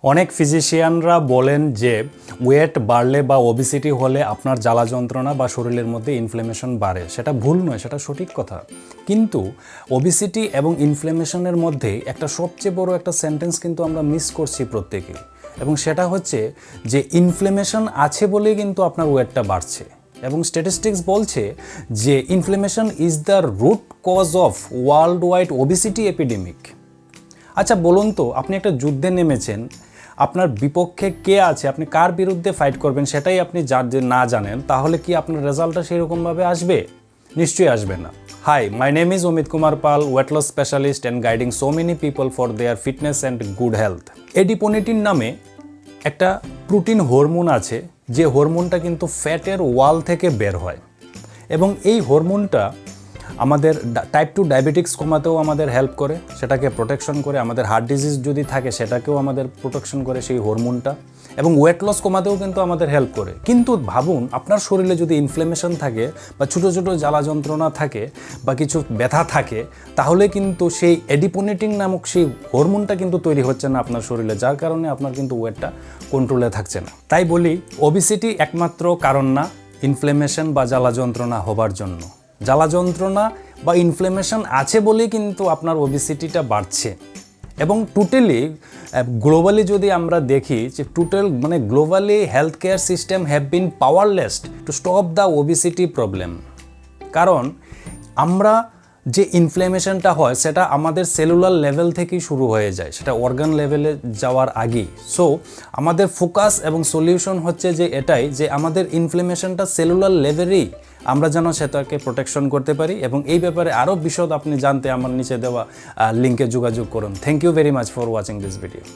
অনেক ফিজিশিয়ানরা বলেন যে ওয়েট বাড়লে বা ওবেসিটি হলে আপনার জ্বালা যন্ত্রণা বা শরীরের মধ্যে ইনফ্লেমেশন বাড়ে। সেটা ভুল নয়, সেটা সঠিক কথা। কিন্তু ওবেসিটি এবং ইনফ্লেমেশনের মধ্যে একটা সবচেয়ে বড় একটা সেন্টেন্স কিন্তু আমরা মিস করছি প্রত্যেকেই, এবং সেটা হচ্ছে যে ইনফ্লেমেশন আছে বলেই কিন্তু আপনার ওয়েটটা বাড়ছে। এবং স্ট্যাটিস্টিক্স বলছে যে inflammation is the root cause of world wide obesity epidemic. আচ্ছা বলুন তো, আপনি একটা যুদ্ধে নেমেছেন, আপনার বিপক্ষে কে আছে, আপনি কার বিরুদ্ধে ফাইট করবেন সেটাই আপনি না জানেন, তাহলে কি আপনার রেজাল্টটা সেরকমভাবে আসবে? নিশ্চয়ই আসবে না। Hi, my name is Amit Kumar Pal, weight loss specialist and guiding so many people for their fitness and good health. Adiponectin নামে একটা প্রোটিন হরমোন আছে, যে হরমোনটা কিন্তু ফ্যাটের ওয়াল থেকে বের হয়, এবং এই হরমোনটা আমাদের টাইপ 2 ডায়াবেটিক্স কমাতেও আমাদের হেল্প করে, সেটাকে প্রোটেকশন করে। আমাদের হার্ট ডিজিজ যদি থাকে সেটাকেও আমাদের প্রোটেকশন করে সেই হরমোনটা, এবং ওয়েট লস কমাতেও কিন্তু আমাদের হেল্প করে। কিন্তু ভাবুন, আপনার শরীরে যদি ইনফ্লেমেশন থাকে বা ছোটো ছোটো জ্বালা যন্ত্রণা থাকে বা কিছু ব্যথা থাকে, তাহলে কিন্তু সেই এডিপোনিটিন নামক সেই হরমোনটা কিন্তু তৈরি হচ্ছে না আপনার শরীরে, যার কারণে আপনার কিন্তু ওয়েটটা কন্ট্রোলে থাকছে না। তাই বলি, ওবেসিটি একমাত্র কারণ না ইনফ্লেমেশন বা জ্বালা যন্ত্রণা হবার জন্য। জ্বালা যন্ত্রণা বা ইনফ্লেমেশন আছে বলেই কিন্তু আপনার ওবেসিটিটা বাড়ছে। এবং টোটালি গ্লোবালি যদি আমরা দেখি যে globally health care system have been powerless to stop the obesity problem. কারণ আমরা যে ইনফ্লেমেশনটা হয় সেটা আমাদের সেলুলার লেভেল থেকেই শুরু হয়ে যায়, সেটা অর্গান লেভেলে যাওয়ার আগেই। সো আমাদের ফোকাস এবং সলিউশন হচ্ছে যে এটাই, যে আমাদের ইনফ্লেমেশনটা সেলুলার লেভেলেই আমরা যেন সেটাকে প্রোটেকশন করতে পারি। এবং এই ব্যাপারে আরও বিশদ আপনি জানতে আমার নিচে দেওয়া লিঙ্কে যোগাযোগ করুন। Thank you very much for watching this video.